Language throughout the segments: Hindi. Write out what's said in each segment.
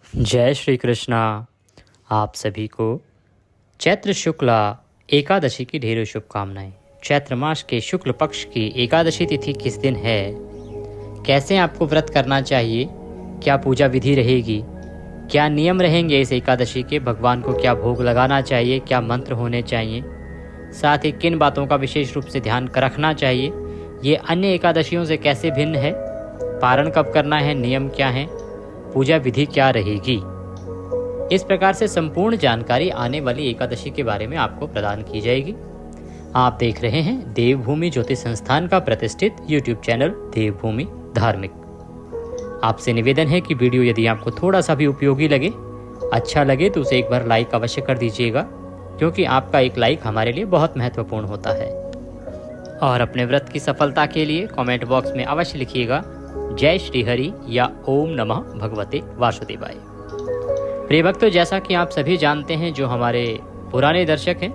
जय श्री कृष्णा। आप सभी को चैत्र शुक्ला एकादशी की ढेरों शुभकामनाएं। चैत्र मास के शुक्ल पक्ष की एकादशी तिथि किस दिन है, कैसे आपको व्रत करना चाहिए, क्या पूजा विधि रहेगी, क्या नियम रहेंगे इस एकादशी के, भगवान को क्या भोग लगाना चाहिए, क्या मंत्र होने चाहिए, साथ ही किन बातों का विशेष रूप से ध्यान रखना चाहिए, ये अन्य एकादशियों से कैसे भिन्न है, पारण कब करना है, नियम क्या है, पूजा विधि क्या रहेगी, इस प्रकार से संपूर्ण जानकारी आने वाली एकादशी के बारे में आपको प्रदान की जाएगी। आप देख रहे हैं देवभूमि ज्योतिष संस्थान का प्रतिष्ठित YouTube चैनल देवभूमि धार्मिक। आपसे निवेदन है कि वीडियो यदि आपको थोड़ा सा भी उपयोगी लगे, अच्छा लगे तो उसे एक बार लाइक अवश्य कर दीजिएगा, क्योंकि आपका एक लाइक हमारे लिए बहुत महत्वपूर्ण होता है। और अपने व्रत की सफलता के लिए कमेंट बॉक्स में अवश्य लिखिएगा जय श्री हरि या ओम नमः भगवते वासुदेवाय। प्रिय भक्तों, जैसा कि आप सभी जानते हैं, जो हमारे पुराने दर्शक हैं,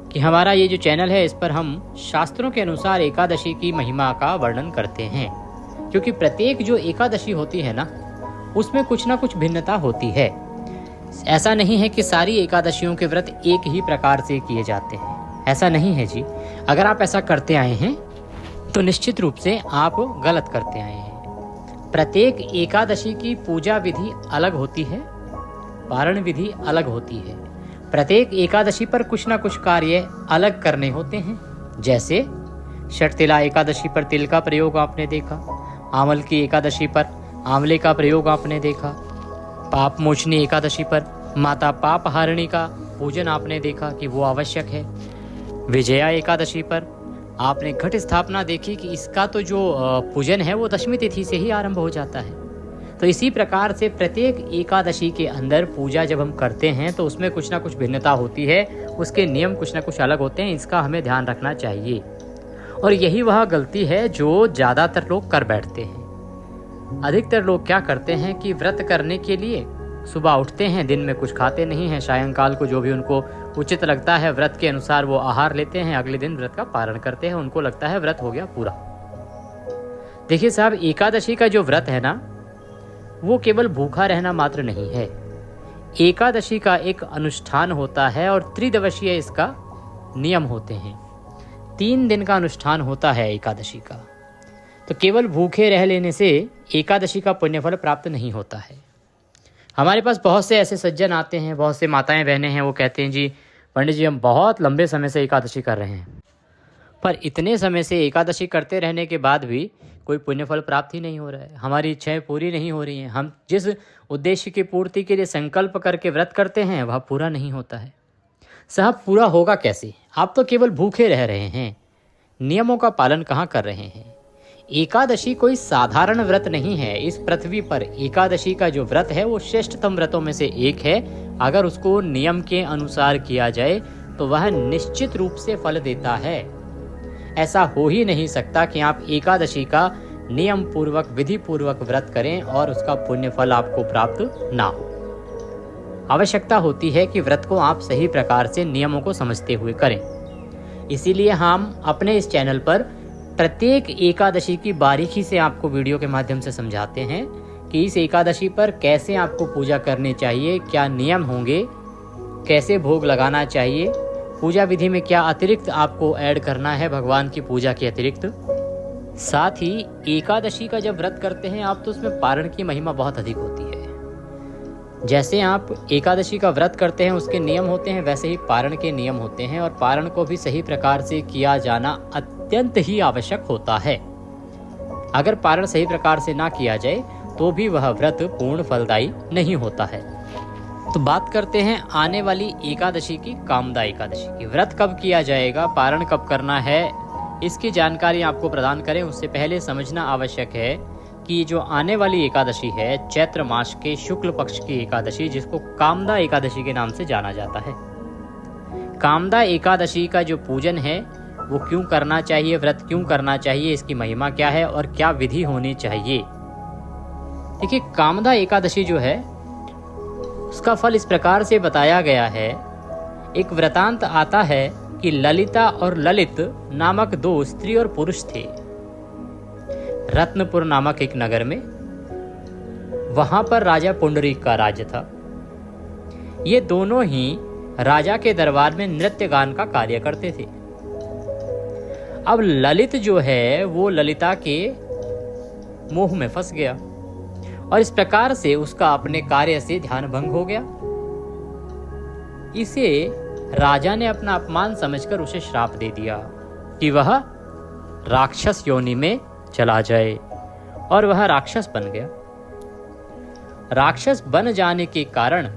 कि हमारा ये जो चैनल है, इस पर हम शास्त्रों के अनुसार एकादशी की महिमा का वर्णन करते हैं। क्योंकि प्रत्येक जो एकादशी होती है ना, उसमें कुछ ना कुछ भिन्नता होती है। ऐसा नहीं है कि सारी एकादशियों के व्रत एक ही प्रकार से किए जाते हैं, ऐसा नहीं है जी। अगर आप ऐसा करते आए हैं तो निश्चित रूप से आप गलत करते आए हैं। प्रत्येक एकादशी की पूजा विधि अलग होती है, पारण विधि अलग होती है। प्रत्येक एकादशी पर कुछ ना कुछ कार्य अलग करने होते हैं। जैसे षटतिला एकादशी पर तिल का प्रयोग आपने देखा, आंवल की एकादशी पर आंवले का प्रयोग आपने देखा, पाप मोचनी एकादशी पर माता पाप हारिणी का पूजन आपने देखा कि वो आवश्यक है। विजया एकादशी पर आपने घट स्थापना देखी कि इसका तो जो पूजन है वो दशमी तिथि से ही आरंभ हो जाता है। तो इसी प्रकार से प्रत्येक एकादशी के अंदर पूजा जब हम करते हैं तो उसमें कुछ ना कुछ भिन्नता होती है, उसके नियम कुछ ना कुछ अलग होते हैं। इसका हमें ध्यान रखना चाहिए। और यही वह गलती है जो ज़्यादातर लोग कर बैठते हैं। अधिकतर लोग क्या करते हैं कि व्रत करने के लिए सुबह उठते हैं, दिन में कुछ खाते नहीं हैं, सायंकाल को जो भी उनको उचित लगता है व्रत के अनुसार वो आहार लेते हैं, अगले दिन व्रत का पारण करते हैं। उनको लगता है व्रत हो गया पूरा। देखिए साहब, एकादशी का जो व्रत है ना, वो केवल भूखा रहना मात्र नहीं है। एकादशी का एक अनुष्ठान होता है और त्रिदिवसीय इसका नियम होते हैं। 3 दिन का अनुष्ठान होता है एकादशी का। तो केवल भूखे रह लेने से एकादशी का पुण्यफल प्राप्त नहीं होता है। हमारे पास बहुत से ऐसे सज्जन आते हैं, बहुत से माताएं बहनें हैं, वो कहते हैं जी पंडित जी हम बहुत लंबे समय से एकादशी कर रहे हैं, पर इतने समय से एकादशी करते रहने के बाद भी कोई पुण्यफल प्राप्त ही नहीं हो रहा है, हमारी इच्छाएं पूरी नहीं हो रही हैं, हम जिस उद्देश्य की पूर्ति के लिए संकल्प करके व्रत करते हैं वह पूरा नहीं होता है। साहब पूरा होगा कैसे? आप तो केवल भूखे रह रहे हैं, नियमों का पालन कहाँ कर रहे हैं। एकादशी कोई साधारण व्रत नहीं है। इस पृथ्वी पर एकादशी का जो व्रत है वो श्रेष्ठतम व्रतों में से एक है। अगर उसको नियम के अनुसार किया जाए तो वह निश्चित रूप से फल देता है। ऐसा हो ही नहीं सकता कि आप एकादशी का नियम पूर्वक विधि पूर्वक व्रत करें और उसका पुण्य फल आपको प्राप्त ना हो। आवश्यकता होती है कि व्रत को आप सही प्रकार से नियमों को समझते हुए करें। इसीलिए हम अपने इस चैनल पर प्रत्येक एकादशी की बारीकी से आपको वीडियो के माध्यम से समझाते हैं कि इस एकादशी पर कैसे आपको पूजा करनी चाहिए, क्या नियम होंगे, कैसे भोग लगाना चाहिए, पूजा विधि में क्या अतिरिक्त आपको ऐड करना है भगवान की पूजा के अतिरिक्त। साथ ही एकादशी का जब व्रत करते हैं आप तो उसमें पारण की महिमा बहुत अधिक होती है। जैसे आप एकादशी का व्रत करते हैं उसके नियम होते हैं, वैसे ही पारण के नियम होते हैं। और पारण को भी सही प्रकार से किया जाना अत्यंत ही आवश्यक होता है। अगर पारण सही प्रकार से ना किया जाए तो भी वह व्रत पूर्ण फलदायी नहीं होता है। तो बात करते हैं आने वाली एकादशी की, कामदा एकादशी की। व्रत कब किया जाएगा, पारण कब करना है, इसकी जानकारी आपको प्रदान करें उससे पहले समझना आवश्यक है कि जो आने वाली एकादशी है चैत्र मास के शुक्ल पक्ष की एकादशी, जिसको कामदा एकादशी के नाम से जाना जाता है। कामदा एकादशी का जो पूजन है वो क्यों करना चाहिए, व्रत क्यों करना चाहिए, इसकी महिमा क्या है और क्या विधि होनी चाहिए। देखिए कामदा एकादशी जो है उसका फल इस प्रकार से बताया गया है। एक वृतांत आता है कि ललिता और ललित नामक 2 स्त्री और पुरुष थे। रत्नपुर नामक एक नगर में वहां पर राजा पुंडरीक का राज्य था। ये दोनों ही राजा के दरबार में नृत्य गान का कार्य करते थे। अब ललित जो है वो ललिता के मोह में फंस गया और इस प्रकार से उसका अपने कार्य से ध्यान भंग हो गया। इसे राजा ने अपना अपमान समझकर उसे श्राप दे दिया कि वह राक्षस योनि में चला जाए, और वह राक्षस बन गया। राक्षस बन जाने के कारण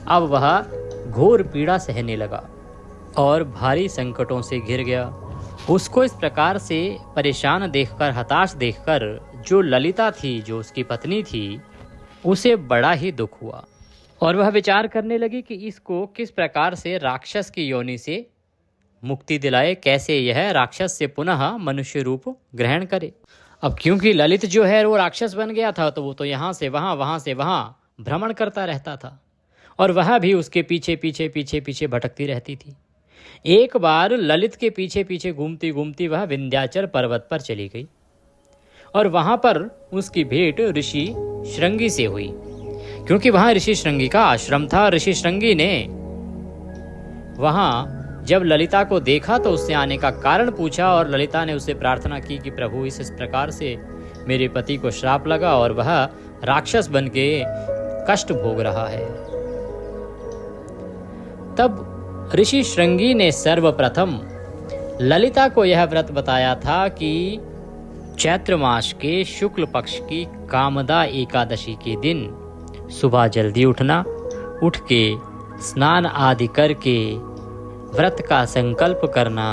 अब वह घोर पीड़ा सहने लगा और भारी संकटों से घिर गया। उसको इस प्रकार से परेशान देखकर, हताश देखकर, जो ललिता थी, जो उसकी पत्नी थी, उसे बड़ा ही दुख हुआ और वह विचार करने लगी कि इसको किस प्रकार से राक्षस की योनि से मुक्ति दिलाए, कैसे यह राक्षस से पुनः मनुष्य रूप ग्रहण करे। अब क्योंकि ललित जो है वो राक्षस बन गया था, तो वो तो यहाँ से वहाँ, वहाँ से वहाँ भ्रमण करता रहता था और वह भी उसके पीछे पीछे पीछे पीछे भटकती रहती थी। एक बार ललित के पीछे पीछे घूमती घूमती वह विंध्याचल पर्वत पर चली गई और वहां पर उसकी भेंट ऋषि श्रृंगी से हुई, क्योंकि वहां ऋषि श्रृंगी का आश्रम था। ऋषि श्रृंगी ने वहां जब ललिता को देखा तो उससे आने का कारण पूछा और ललिता ने उससे प्रार्थना की कि प्रभु, इस प्रकार से मेरे पति को श्राप लगा और वह राक्षस बन के कष्ट भोग रहा है। तब ऋषि श्रृंगी ने सर्वप्रथम ललिता को यह व्रत बताया था कि चैत्र मास के शुक्ल पक्ष की कामदा एकादशी के दिन सुबह जल्दी उठना, उठ के स्नान आदि करके व्रत का संकल्प करना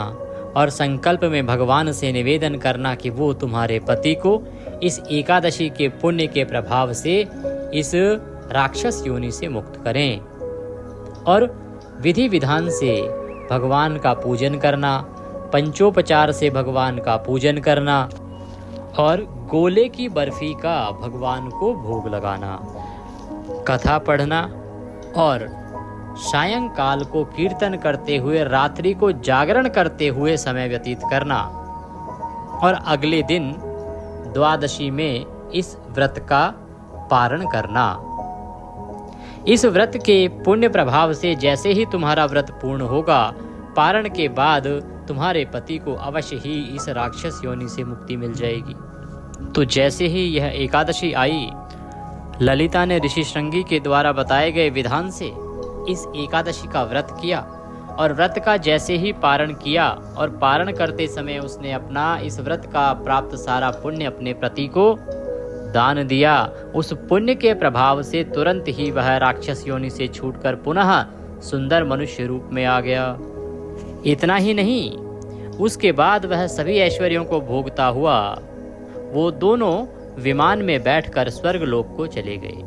और संकल्प में भगवान से निवेदन करना कि वो तुम्हारे पति को इस एकादशी के पुण्य के प्रभाव से इस राक्षस योनि से मुक्त करें, और विधि विधान से भगवान का पूजन करना, पंचोपचार से भगवान का पूजन करना और गोले की बर्फी का भगवान को भोग लगाना, कथा पढ़ना और सायंकाल को कीर्तन करते हुए, रात्रि को जागरण करते हुए समय व्यतीत करना और अगले दिन द्वादशी में इस व्रत का पारण करना। इस व्रत के पुण्य प्रभाव से जैसे ही तुम्हारा व्रत पूर्ण होगा, पारण के बाद तुम्हारे पति को अवश्य ही इस राक्षस योनि से मुक्ति मिल जाएगी। तो जैसे ही यह एकादशी आई, ललिता ने ऋषि श्रृंगी के द्वारा बताए गए विधान से इस एकादशी का व्रत किया और व्रत का जैसे ही पारण किया और पारण करते समय उसने अपना इस व्रत का प्राप्त सारा पुण्य अपने पति को दान दिया। उस पुण्य के प्रभाव से तुरंत ही वह राक्षस योनि से छूटकर पुनः सुंदर मनुष्य रूप में आ गया। इतना ही नहीं, उसके बाद वह सभी ऐश्वर्यों को भोगता हुआ वो दोनों विमान में बैठकर स्वर्ग लोक को चले गए।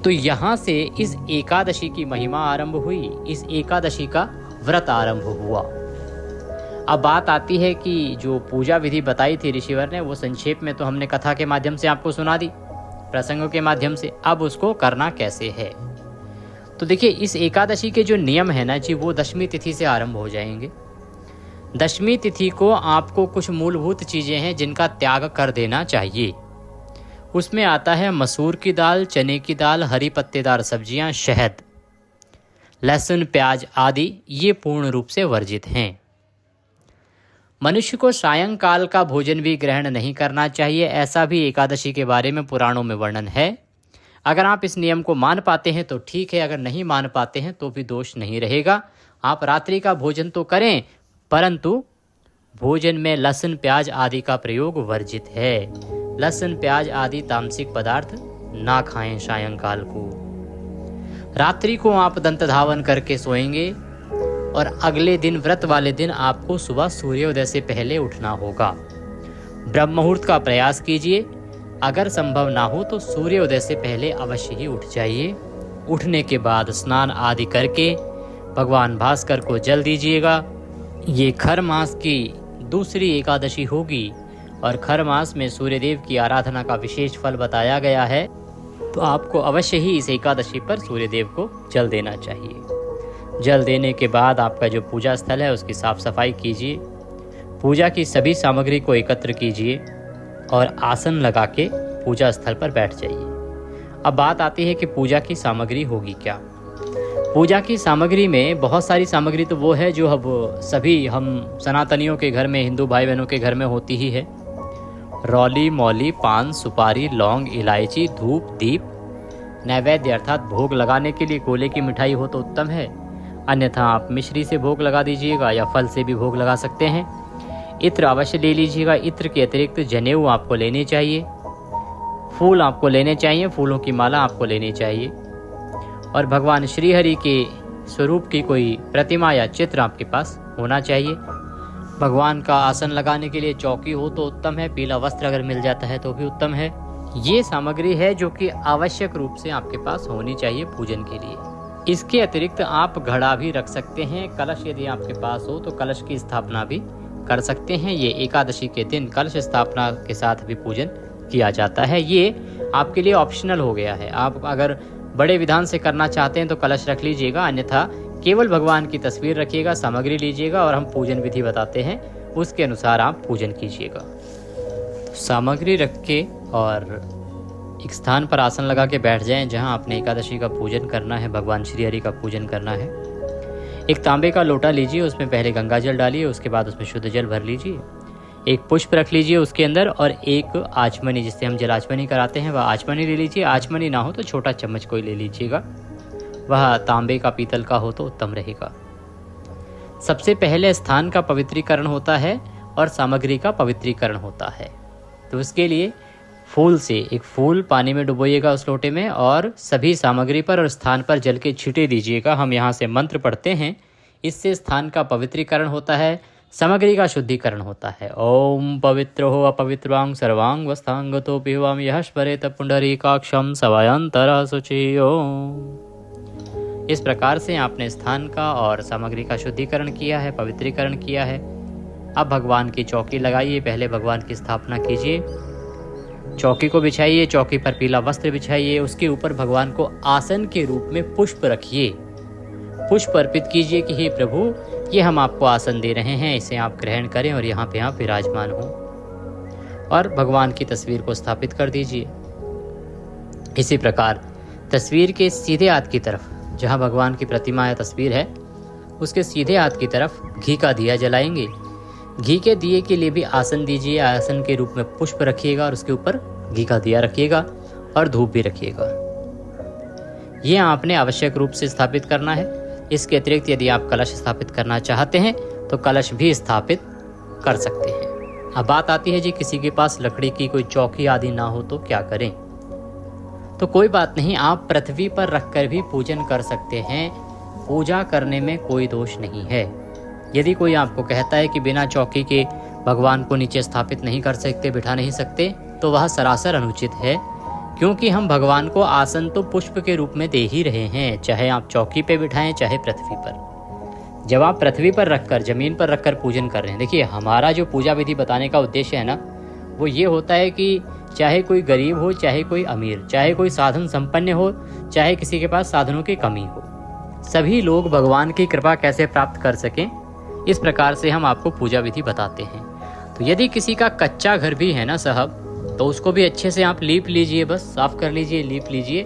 तो यहाँ से इस एकादशी की महिमा आरंभ हुई, इस एकादशी का व्रत आरंभ हुआ। अब बात आती है कि जो पूजा विधि बताई थी ऋषिवर ने, वो संक्षेप में तो हमने कथा के माध्यम से आपको सुना दी, प्रसंगों के माध्यम से। अब उसको करना कैसे है, तो देखिए, इस एकादशी के जो नियम है ना जी, वो दशमी तिथि से आरंभ हो जाएंगे। दशमी तिथि को आपको कुछ मूलभूत चीजें हैं जिनका त्याग कर देना चाहिए। उसमें आता है मसूर की दाल, चने की दाल, हरी पत्तेदार सब्जियां, शहद, लहसुन, प्याज आदि ये पूर्ण रूप से वर्जित हैं। मनुष्य को सायंकाल का भोजन भी ग्रहण नहीं करना चाहिए, ऐसा भी एकादशी के बारे में पुराणों में वर्णन है। अगर आप इस नियम को मान पाते हैं तो ठीक है, अगर नहीं मान पाते हैं तो भी दोष नहीं रहेगा। आप रात्रि का भोजन तो करें, परंतु भोजन में लहसुन, प्याज आदि का प्रयोग वर्जित है। लहसुन, प्याज आदि तामसिक पदार्थ ना खाएं सायंकाल को। रात्रि को आप दंत धावन करके सोएंगे और अगले दिन, व्रत वाले दिन, आपको सुबह सूर्योदय से पहले उठना होगा। ब्रह्म मुहूर्त का प्रयास कीजिए, अगर संभव ना हो तो सूर्योदय से पहले अवश्य ही उठ जाइए। उठने के बाद स्नान आदि करके भगवान भास्कर को जल दीजिएगा। ये खर मास की दूसरी एकादशी होगी और खर मास में सूर्यदेव की आराधना का विशेष फल बताया गया है, तो आपको अवश्य ही इस एकादशी पर सूर्यदेव को जल देना चाहिए। जल देने के बाद आपका जो पूजा स्थल है उसकी साफ सफाई कीजिए। पूजा की सभी सामग्री को एकत्र कीजिए और आसन लगा के पूजा स्थल पर बैठ जाइए। अब बात आती है कि पूजा की सामग्री होगी क्या। पूजा की सामग्री में बहुत सारी सामग्री तो वो है जो अब सभी हम सनातनियों के घर में, हिंदू भाई बहनों के घर में होती ही है। रौली, मौली, पान, सुपारी, लौंग, इलायची, धूप, दीप। नैवेद्य अर्थात भोग लगाने के लिए गोले की मिठाई हो तो उत्तम है, अन्यथा आप मिश्री से भोग लगा दीजिएगा या फल से भी भोग लगा सकते हैं। इत्र अवश्य ले लीजिएगा। इत्र के अतिरिक्त जनेऊ आपको लेने चाहिए, फूल आपको लेने चाहिए, फूलों की माला आपको लेनी चाहिए, और भगवान श्रीहरि के स्वरूप की कोई प्रतिमा या चित्र आपके पास होना चाहिए। भगवान का आसन लगाने के लिए चौकी हो तो उत्तम है, पीला वस्त्र अगर मिल जाता है तो भी उत्तम है। ये सामग्री है जो कि आवश्यक रूप से आपके पास होनी चाहिए पूजन के लिए। इसके अतिरिक्त आप घड़ा भी रख सकते हैं, कलश यदि आपके पास हो तो कलश की स्थापना भी कर सकते हैं। ये एकादशी के दिन कलश स्थापना के साथ भी पूजन किया जाता है। ये आपके लिए ऑप्शनल हो गया है। आप अगर बड़े विधान से करना चाहते हैं तो कलश रख लीजिएगा, अन्यथा केवल भगवान की तस्वीर रखिएगा, सामग्री लीजिएगा और हम पूजन विधि बताते हैं उसके अनुसार आप पूजन कीजिएगा। तो सामग्री रख के और एक स्थान पर आसन लगा के बैठ जाएं जहां आपने एकादशी का पूजन करना है, भगवान श्री हरि का पूजन करना है। एक तांबे का लोटा लीजिए, उसमें पहले गंगा जल डालिए, उसके बाद उसमें शुद्ध जल भर लीजिए। एक पुष्प रख लीजिए उसके अंदर, और एक आचमनी, जिससे हम जल आचमनी कराते हैं, वह आचमनी ले लीजिए। आचमनी ना हो तो छोटा चम्मच कोई ले लीजिएगा, वह तांबे का, पीतल का हो तो उत्तम रहेगा। सबसे पहले स्थान का पवित्रीकरण होता है और सामग्री का पवित्रीकरण होता है। तो उसके लिए फूल से, एक फूल पानी में डुबोइएगा उस लोटे में, और सभी सामग्री पर और स्थान पर जल के छींटे दीजिएगा। हम यहाँ से मंत्र पढ़ते हैं, इससे स्थान का पवित्रीकरण होता है, सामग्री का शुद्धिकरण होता है। ओम पवित्र हो अपवित्रवांग सर्वांग वस्तांगतो पिवाम यह स्मरेत पुंडरीकाक्षम सवायंतर शुचि ओम। इस प्रकार से आपने स्थान का और सामग्री का शुद्धिकरण किया है, पवित्रीकरण किया है। अब भगवान की चौकी लगाइए, पहले भगवान की स्थापना कीजिए, चौकी को बिछाइए, चौकी पर पीला वस्त्र बिछाइए, उसके ऊपर भगवान को आसन के रूप में पुष्प रखिए, पुष्प अर्पित कीजिए कि हे प्रभु, ये हम आपको आसन दे रहे हैं, इसे आप ग्रहण करें और यहाँ पे आप विराजमान हो। और भगवान की तस्वीर को स्थापित कर दीजिए। इसी प्रकार तस्वीर के सीधे हाथ की तरफ, जहाँ भगवान की प्रतिमा या तस्वीर है, उसके सीधे हाथ की तरफ घी का दिया जलाएंगे। घी के दिए के लिए भी आसन दीजिए, आसन के रूप में पुष्प रखिएगा और उसके ऊपर घी का दिया रखिएगा और धूप भी रखिएगा। ये आपने आवश्यक रूप से स्थापित करना है। इसके अतिरिक्त यदि आप कलश स्थापित करना चाहते हैं तो कलश भी स्थापित कर सकते हैं। अब बात आती है जी, किसी के पास लकड़ी की कोई चौकी आदि ना हो तो क्या करें। तो कोई बात नहीं, आप पृथ्वी पर रखकर भी पूजन कर सकते हैं, पूजा करने में कोई दोष नहीं है। यदि कोई आपको कहता है कि बिना चौकी के भगवान को नीचे स्थापित नहीं कर सकते, बिठा नहीं सकते, तो वह सरासर अनुचित है, क्योंकि हम भगवान को आसन तो पुष्प के रूप में दे ही रहे हैं, चाहे आप चौकी पे बिठाएं चाहे पृथ्वी पर। जब आप पृथ्वी पर रखकर, जमीन पर रखकर पूजन कर रहे हैं, देखिए हमारा जो पूजा विधि बताने का उद्देश्य है ना, वो ये होता है कि चाहे कोई गरीब हो, चाहे कोई अमीर, चाहे कोई साधन संपन्न हो, चाहे किसी के पास साधनों की कमी हो, सभी लोग भगवान की कृपा कैसे प्राप्त कर सकें, इस प्रकार से हम आपको पूजा विधि बताते हैं। तो यदि किसी का कच्चा घर भी है ना साहब, तो उसको भी अच्छे से आप लीप लीजिए, बस साफ कर लीजिए, लीप लीजिए,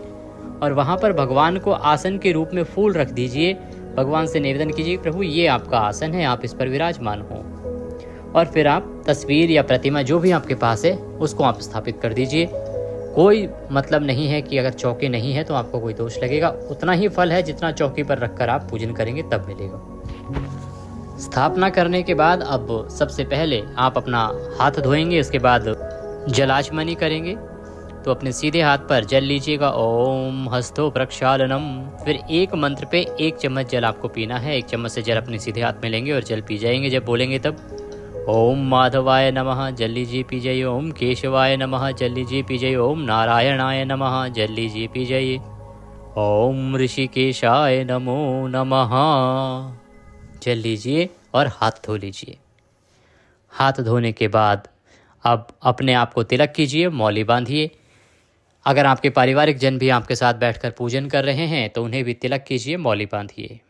और वहाँ पर भगवान को आसन के रूप में फूल रख दीजिए। भगवान से निवेदन कीजिए, प्रभु ये आपका आसन है, आप इस पर विराजमान हो। और फिर आप तस्वीर या प्रतिमा जो भी आपके पास है उसको आप स्थापित कर दीजिए। कोई मतलब नहीं है कि अगर चौकी नहीं है तो आपको कोई दोष लगेगा, उतना ही फल है जितना चौकी पर रखकर आप पूजन करेंगे तब मिलेगा। स्थापना करने के बाद अब सबसे पहले आप अपना हाथ धोएंगे, उसके बाद जलाचमनी करेंगे। तो अपने सीधे हाथ पर जल लीजिएगा, ओम हस्तो प्रक्षालनम। फिर एक मंत्र पे 1 चम्मच जल आपको पीना है। 1 चम्मच से जल अपने सीधे हाथ में लेंगे और जल पी जाएंगे। जब बोलेंगे तब ओम माधवाय नमः, जल लीजिए पी जाइए। ओम केशवाय नमः, जल लीजिए पी जाइए। ओम नारायणाय नमः, जल लीजिए पी जाइए। ओम ऋषिकेशाय नमो नमः, जल लीजिए और हाथ धो लीजिए। हाथ धोने के बाद अब अपने आप को तिलक कीजिए, मौली बांधिए। अगर आपके पारिवारिक जन भी आपके साथ बैठकर पूजन कर रहे हैं तो उन्हें भी तिलक कीजिए, मौली बांधिए।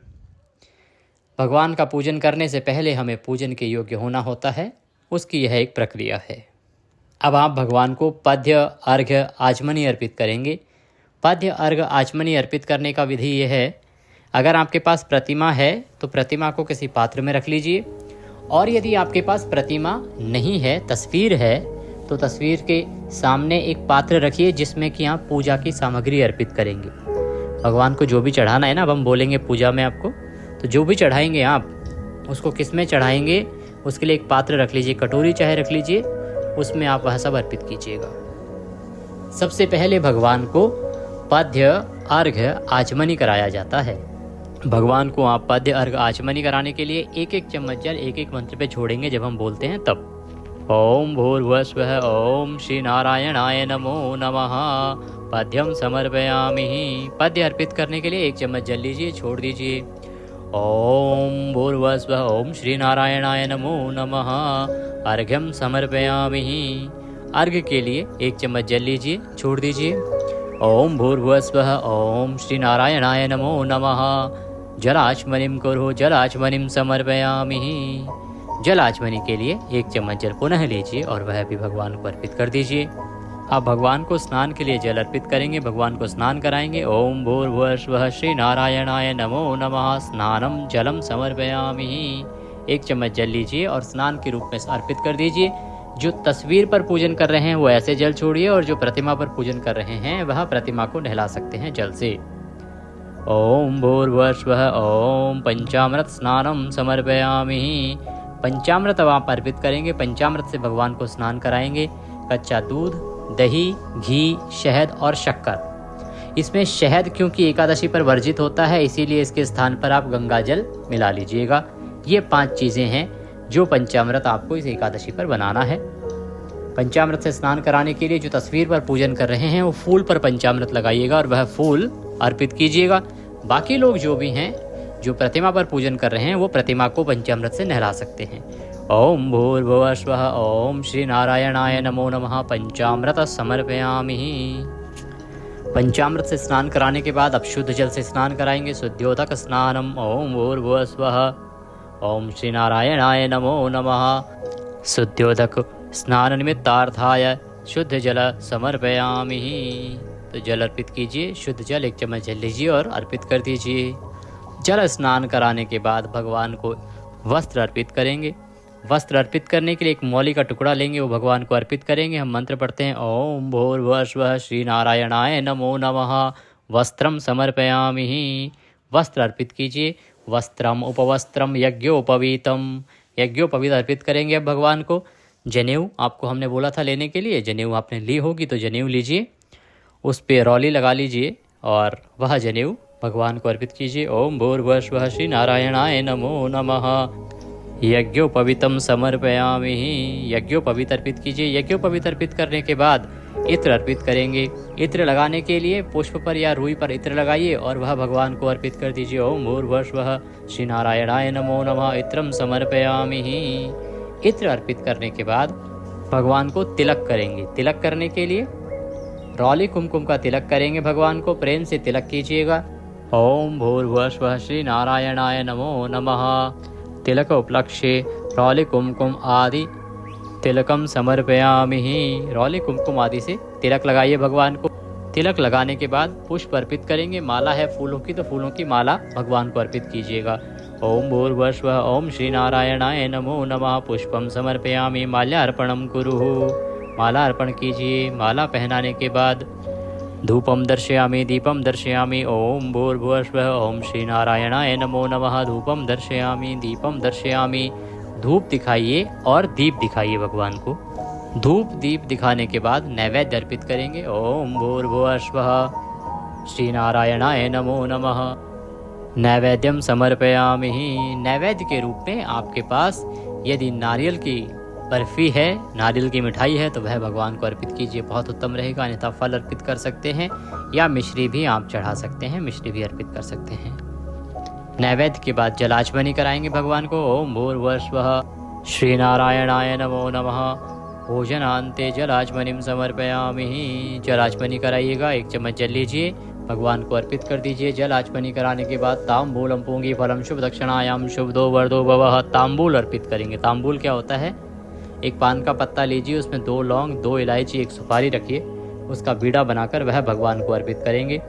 भगवान का पूजन करने से पहले हमें पूजन के योग्य होना होता है, उसकी यह एक प्रक्रिया है। अब आप भगवान को पद्य, अर्घ्य, आचमनी अर्पित करेंगे। पाद्य अर्घ आचमनी अर्पित करने का विधि यह है, अगर आपके पास प्रतिमा है तो प्रतिमा को किसी पात्र में रख लीजिए, और यदि आपके पास प्रतिमा नहीं है, तस्वीर है, तो तस्वीर के सामने एक पात्र रखिए जिसमें कि आप पूजा की सामग्री अर्पित करेंगे। भगवान को जो भी चढ़ाना है ना, अब हम बोलेंगे पूजा में आपको, तो जो भी चढ़ाएंगे आप उसको किस में चढ़ाएंगे, उसके लिए एक पात्र रख लीजिए, कटोरी चाहे रख लीजिए, उसमें आप वह सब अर्पित कीजिएगा। सबसे पहले भगवान को पाद्य अर्घ्य आचमनी कराया जाता है। भगवान को आप पाद्य अर्घ्य आचमनी कराने के लिए एक एक चम्मच जल एक एक मंत्र पे छोड़ेंगे जब हम बोलते हैं तब। ओम भूर्भुवस्वः ओम श्री नारायणाय नमो नमः। पाद्यम समर्पयामि। पाद्य अर्पित करने के लिए एक चम्मच जल लीजिए, छोड़ दीजिए। ओम भूर्भुवस्वः ओम श्री नारायणाय नमो नमः। अर्घ्यम समर्पयामि। अर्घ्य के लिए एक चम्मच जल लीजिए, छोड़ दीजिए। ओम भूर्भुवस्वः ओम श्री नारायणाय नमो नमः। जलाचमनिं कुरु जलाचमनिं समर्पयामि। जलाचमनी के लिए एक चम्मच जल पुनः लीजिए और वह भी भगवान को अर्पित कर दीजिए। आप भगवान को स्नान के लिए जल अर्पित करेंगे, भगवान को स्नान कराएंगे। ओम भूर्भुवस्वः श्री नारायणाय नमो नमः। स्नानम जलम समर्पयामि। एक चम्मच जल लीजिए और स्नान के रूप में अर्पित कर दीजिए। जो तस्वीर पर पूजन कर रहे हैं वो ऐसे जल छोड़िए, और जो प्रतिमा पर पूजन कर रहे हैं वह प्रतिमा को नहला सकते हैं जल से। ओम भूर्भुवस्वः ओम पंचामृत स्नानम समर्पयामि। पंचामृत अब आप अर्पित करेंगे, पंचामृत से भगवान को स्नान कराएंगे। कच्चा दूध, दही, घी, शहद और शक्कर। इसमें शहद क्योंकि एकादशी पर वर्जित होता है, इसीलिए इसके स्थान पर आप गंगा जल मिला लीजिएगा। ये 5 चीज़ें हैं जो पंचामृत आपको इस एकादशी पर बनाना है। पंचामृत से स्नान कराने के लिए जो तस्वीर पर पूजन कर रहे हैं वो फूल पर पंचामृत लगाइएगा और वह फूल अर्पित कीजिएगा। बाकी लोग जो भी हैं जो प्रतिमा पर पूजन कर रहे हैं वो प्रतिमा को पंचामृत से नहला सकते हैं। ओम भूर्भुवस्वः ओम श्री नारायणाय नमो नमः। पंचामृत समर्पयामि। पंचामृत से स्नान कराने के बाद अब शुद्ध जल से स्नान कराएंगे। शुद्ध्योदक स्नानम। ओम भूर्भुवस्वः ओम श्री नारायणाय नमो नमः। शुद्ध्योदक स्नान निमित्तार्थाय शुद्ध जल समर्पयामि। तो जल अर्पित कीजिए, शुद्ध जल एक चम्मच जल लीजिए और अर्पित कर दीजिए। जल स्नान कराने के बाद भगवान को वस्त्र अर्पित करेंगे। वस्त्र अर्पित करने के लिए एक मौली का टुकड़ा लेंगे, वो भगवान को अर्पित करेंगे। हम मंत्र पढ़ते हैं ओम भूर्भुवस्वः श्री नारायणाय नमो नमः। वस्त्रम समर्पयामि। वस्त्र अर्पित कीजिए। वस्त्रम उपवस्त्रम यज्ञोपवीतम। यज्ञोपवीत अर्पित करेंगे अब भगवान को। जनेऊ आपको हमने बोला था लेने के लिए, जनेऊ आपने ली होगी तो जनेऊ लीजिए, उस पे रौली लगा लीजिए और वह जनेऊ भगवान को अर्पित कीजिए। ओम भूर्भुवस्वः श्री नारायणाय नमो नमः। यज्ञोपवीतम समर्पयामि। यज्ञोपवीत अर्पित कीजिए। यज्ञोपवीत अर्पित करने के बाद इत्र अर्पित करेंगे। इत्र लगाने के लिए पुष्प पर या रुई पर इत्र लगाइए और वह भगवान को अर्पित कर दीजिए। ओम भूर्भुवस्वः श्री नारायणाय नमो नमः। इत्रम समर्पयामि। इत्र अर्पित करने के बाद भगवान को तिलक करेंगे। तिलक करने के लिए रौली कुमकुम का तिलक करेंगे। भगवान को प्रेम से तिलक कीजिएगा। ओम भूर्भुवस्वः श्री नारायणाय नमो नमः। तिलक उपलक्ष्ये रौली कुमकुम आदि तिलकम समर्पयामि। रौली कुमकुम आदि से तिलक लगाइए भगवान को। तिलक लगाने के बाद पुष्प अर्पित करेंगे। माला है फूलों की तो फूलों की माला भगवान को अर्पित कीजिएगा। ओम भूर्भुवस्वः ओम श्री नारायणाय नमो नमः। पुष्पम समर्पयामि। माल्यार्पणम कुरुः। माला अर्पण कीजिए। माला पहनाने के बाद धूपम दर्शयामि दीपम दर्शयामि। ओम भूर्भुवस्वः ओम श्री नारायणाय नमो नमः। धूपम दर्शयामि दीपम दर्शयामि। धूप दिखाइए और दीप दिखाइए भगवान को। धूप दीप दिखाने के बाद नैवेद्य अर्पित करेंगे। ओम भूर्भुवस्वः श्री नारायणाय नमो नमः। नैवेद्यम समर्पयामि। नैवेद्य के रूप में आपके पास यदि नारियल की बर्फी है, नारियल की मिठाई है तो वह भगवान को अर्पित कीजिए, बहुत उत्तम रहेगा। अन्यथा फल अर्पित कर सकते हैं या मिश्री भी आप चढ़ा सकते हैं, मिश्री भी अर्पित कर सकते हैं। नैवेद्य के बाद जलाचमनी कराएंगे भगवान को। ओम भूर्भुवस्वः श्री नारायणाय नमो नमः। भोजनान्ते जलाचमनिं समर्पयामि। जलाचमनी कराइएगा। एक चम्मच जल लीजिए, भगवान को अर्पित कर दीजिए। जलाचमनी कराने के बाद तांबूलम पूंगी फलम शुभ दक्षिणायाम शुभदो वरदो भवः। तांबूल अर्पित करेंगे। तांबूल क्या होता है? एक पान का पत्ता लीजिए, उसमें 2 लौंग, 2 इलायची, 1 सुपारी रखिए। उसका बीड़ा बनाकर वह भगवान को अर्पित करेंगे।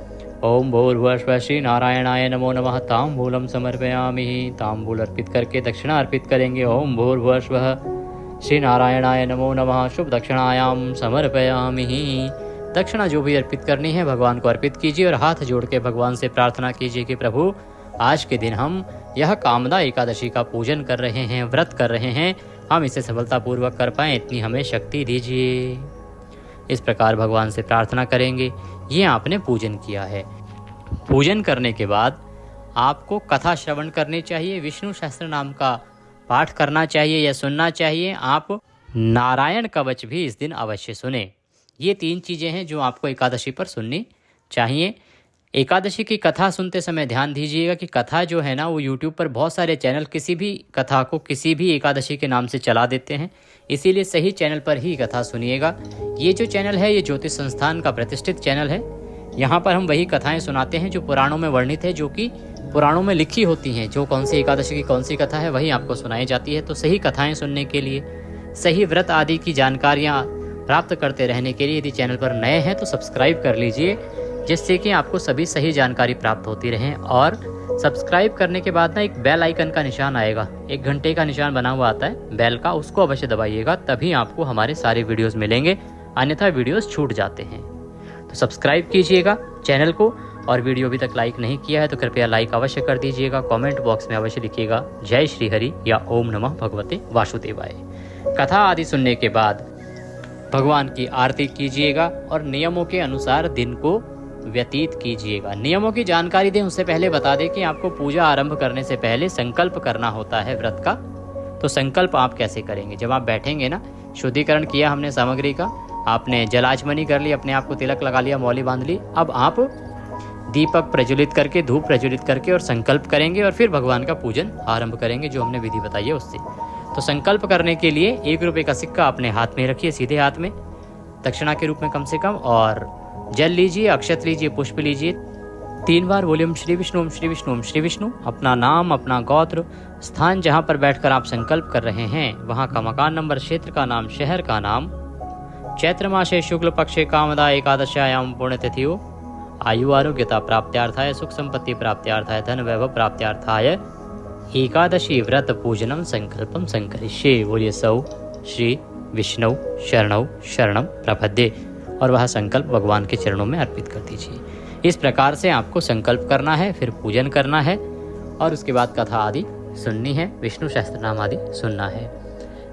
ओम भूर्भुवः श्री नारायणाय नमो नमः ताम्बूलम समर्पयामि। ताम्बूल अर्पित करके दक्षिणा अर्पित करेंगे। ओम भूर्भुवः श्री नारायणाय नमो नमः शुभ दक्षिणायाम समर्पयामि। दक्षिणा जो भी अर्पित करनी है भगवान को अर्पित कीजिए और हाथ जोड़ के भगवान से प्रार्थना कीजिए कि प्रभु आज के दिन हम यह कामदा एकादशी का पूजन कर रहे हैं, व्रत कर रहे हैं, हम इसे सफलतापूर्वक कर पाएं, इतनी हमें शक्ति दीजिए। इस प्रकार भगवान से प्रार्थना करेंगे। ये आपने पूजन किया है। पूजन करने के बाद आपको कथा श्रवण करनी चाहिए, विष्णु सहस्त्र नाम का पाठ करना चाहिए या सुनना चाहिए। आप नारायण कवच भी इस दिन अवश्य सुने। ये 3 चीज़ें हैं जो आपको एकादशी पर सुननी चाहिए। एकादशी की कथा सुनते समय ध्यान दीजिएगा कि कथा जो है ना वो यूट्यूब पर बहुत सारे चैनल किसी भी कथा को किसी भी एकादशी के नाम से चला देते हैं, इसीलिए सही चैनल पर ही कथा सुनिएगा। ये जो चैनल है ये ज्योतिष संस्थान का प्रतिष्ठित चैनल है। यहाँ पर हम वही कथाएं सुनाते हैं जो पुराणों में वर्णित है, जो कि पुराणों में लिखी होती हैं। जो कौन सी एकादशी की कौन सी कथा है वही आपको सुनाई जाती है। तो सही कथाएँ सुनने के लिए, सही व्रत आदि की जानकारियाँ प्राप्त करते रहने के लिए यदि चैनल पर नए हैं तो सब्सक्राइब कर लीजिए, जिससे कि आपको सभी सही जानकारी प्राप्त होती रहे। और सब्सक्राइब करने के बाद ना एक बेल आइकन का निशान आएगा, एक घंटे का निशान बना हुआ आता है बेल का, उसको अवश्य दबाइएगा, तभी आपको हमारे सारे वीडियोस मिलेंगे, अन्यथा वीडियोस छूट जाते हैं। तो सब्सक्राइब कीजिएगा चैनल को, और वीडियो अभी तक लाइक नहीं किया है तो कृपया लाइक अवश्य कर दीजिएगा। कमेंट बॉक्स में अवश्य लिखिएगा जय श्री हरि या ओम नमः भगवते वासुदेवाय। कथा आदि सुनने के बाद भगवान की आरती कीजिएगा और नियमों के अनुसार दिन को व्यतीत कीजिएगा। नियमों की जानकारी दें उससे पहले बता दें कि आपको पूजा आरंभ करने से पहले संकल्प करना होता है व्रत का। तो संकल्प आप कैसे करेंगे? जब आप बैठेंगे ना, शुद्धिकरण किया हमने सामग्री का, आपने जलाचमनी कर ली, अपने आप को तिलक लगा लिया, मौली बांध ली, अब आप दीपक प्रज्वलित करके, धूप प्रज्वलित करके और संकल्प करेंगे और फिर भगवान का पूजन आरंभ करेंगे, जो हमने विधि बताई है उससे। तो संकल्प करने के लिए 1 रुपये का सिक्का अपने हाथ में रखिए, सीधे हाथ में, दक्षिणा के रूप में कम से कम, और जल लीजिए, अक्षत लीजिए, पुष्प लीजिए। 3 बार बोलिए ओम श्री विष्णु, ओम श्री विष्णु, ओम श्री विष्णु। अपना नाम, अपना गोत्र, स्थान जहाँ पर बैठकर आप संकल्प कर रहे हैं वहाँ का मकान नंबर, क्षेत्र का नाम, शहर का नाम, चैत्र मासे शुक्ल पक्षे कामदा एकादश्यायाम पुण्यतिथियो, आयु आरोग्यता प्राप्त्यार्थाय, सुख संपत्ति प्राप्त्यार्थाय, धन वैभव प्राप्त्यार्थाय एकादशी व्रत पूजनम संकल्पम संकरिष्ये। बोलिए सौ श्री विष्णु शरणौ शरणम प्रपद्ये, और वह संकल्प भगवान के चरणों में अर्पित कर दीजिए। इस प्रकार से आपको संकल्प करना है, फिर पूजन करना है और उसके बाद कथा आदि सुननी है, विष्णु सहस्त्रनाम आदि सुनना है।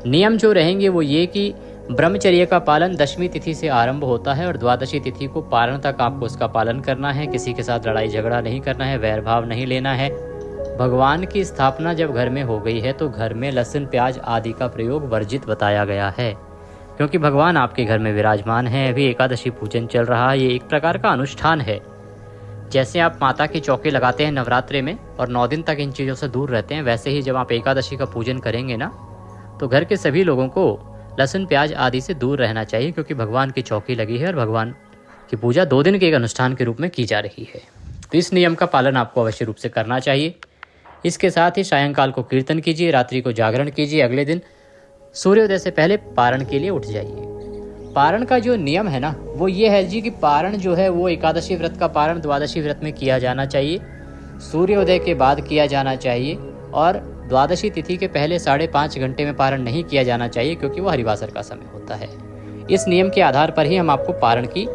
नियम जो रहेंगे वो ये कि ब्रह्मचर्य का पालन 10वीं तिथि से आरंभ होता है और 12वीं तिथि को पारण तक आपको उसका पालन करना है। किसी के साथ लड़ाई झगड़ा नहीं करना है, वैर भाव नहीं लेना है। भगवान की स्थापना जब घर में हो गई है तो घर में लहसुन प्याज आदि का प्रयोग वर्जित बताया गया है, क्योंकि भगवान आपके घर में विराजमान है। अभी एकादशी पूजन चल रहा है, ये एक प्रकार का अनुष्ठान है। जैसे आप माता की चौकी लगाते हैं नवरात्रे में और 9 दिन तक इन चीज़ों से दूर रहते हैं, वैसे ही जब आप एकादशी का पूजन करेंगे ना, तो घर के सभी लोगों को लहसुन प्याज आदि से दूर रहना चाहिए, क्योंकि भगवान की चौकी लगी है और भगवान की पूजा 2 दिन के एक अनुष्ठान के रूप में की जा रही है। तो इस नियम का पालन आपको अवश्य रूप से करना चाहिए। इसके साथ ही सायंकाल को कीर्तन कीजिए, रात्रि को जागरण कीजिए, अगले दिन सूर्योदय से पहले पारण के लिए उठ जाइए। पारण का जो नियम है ना वो ये है जी कि पारण जो है वो एकादशी व्रत का पारण 12वीं व्रत में किया जाना चाहिए, सूर्योदय के बाद किया जाना चाहिए, और 12वीं तिथि के पहले 5.5 घंटे में पारण नहीं किया जाना चाहिए, क्योंकि वो हरिवासर का समय होता है। इस नियम के आधार पर ही हम आपको पारण की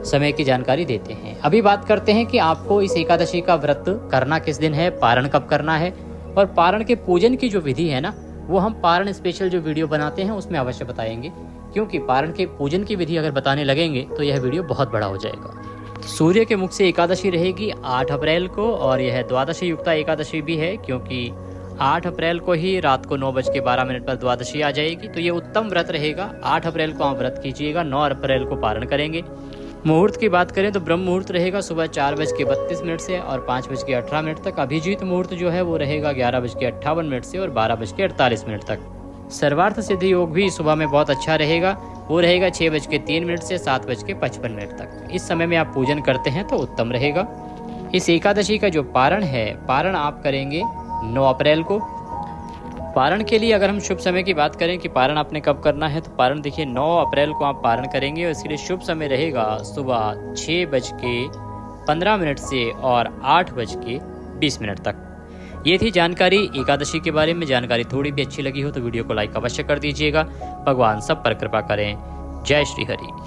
समय की जानकारी देते हैं। अभी बात करते हैं कि आपको इस एकादशी का व्रत करना किस दिन है, पारण कब करना है, और पारण के पूजन की जो विधि है ना वो हम पारण स्पेशल जो वीडियो बनाते हैं उसमें अवश्य बताएंगे, क्योंकि पारण के पूजन की विधि अगर बताने लगेंगे तो यह वीडियो बहुत बड़ा हो जाएगा। सूर्य के मुख से एकादशी रहेगी 8 अप्रैल को, और यह द्वादशी युक्ता एकादशी भी है, क्योंकि 8 अप्रैल को ही रात को 9:12 पर द्वादशी आ जाएगी। तो ये उत्तम व्रत रहेगा। 8 अप्रैल को आप व्रत कीजिएगा, 9 अप्रैल को पारण करेंगे। मुहूर्त की बात करें तो ब्रह्म मुहूर्त रहेगा सुबह 4:32 से और 5:18 तक। अभिजीत मुहूर्त जो है वो रहेगा 11:58 से और 12:48 तक। सर्वार्थ सिद्धि योग भी सुबह में बहुत अच्छा रहेगा, वो रहेगा 6:03 से 7:55 तक। इस समय में आप पूजन करते हैं तो उत्तम रहेगा। इस एकादशी का जो पारण है, पारण आप करेंगे 9 अप्रैल को, पारण के लिए अगर हम शुभ समय की बात करें कि पारण आपने कब करना है, तो पारण देखिए 9 अप्रैल को आप पारण करेंगे और इसके लिए शुभ समय रहेगा सुबह 6:15 से और 8:20 तक। ये थी जानकारी एकादशी के बारे में। जानकारी थोड़ी भी अच्छी लगी हो तो वीडियो को लाइक अवश्य कर दीजिएगा। भगवान सब पर कृपा करें। जय श्री हरि।